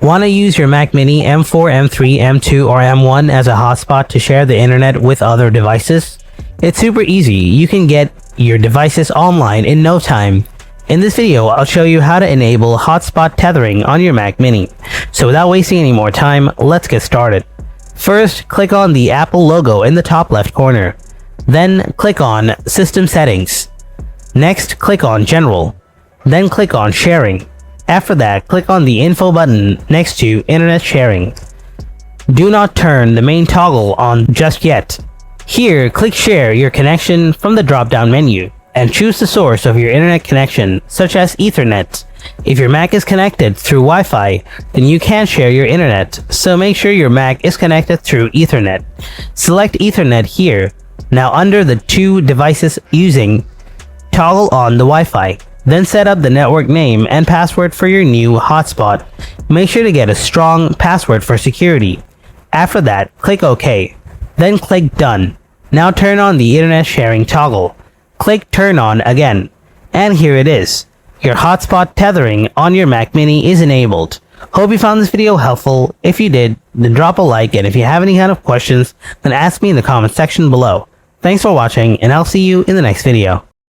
Want to use your Mac Mini M4, M3, M2, or M1 as a hotspot to share the internet with other devices? It's super easy. You can get your devices online in no time. In this video, I'll show you how to enable Hotspot Tethering on your Mac Mini. So without wasting any more time, let's get started. First, click on the Apple logo in the top left corner. Then click on System Settings. Next, click on General. Then click on Sharing. After that, click on the Info button next to Internet Sharing. Do not turn the main toggle on just yet. Here, click Share your connection from the drop-down menu and choose the source of your internet connection, such as Ethernet. If your Mac is connected through Wi-Fi, then you can share your internet, so make sure your Mac is connected through Ethernet. Select Ethernet here. Now under the two devices using, toggle on the Wi-Fi. Then set up the network name and password for your new hotspot. Make sure to get a strong password for security. After that, click OK. Then click Done. Now turn on the internet sharing toggle. Click Turn On again. And here it is. Your hotspot tethering on your Mac Mini is enabled. Hope you found this video helpful. If you did, then drop a like, and if you have any kind of questions, then ask me in the comment section below. Thanks for watching, and I'll see you in the next video.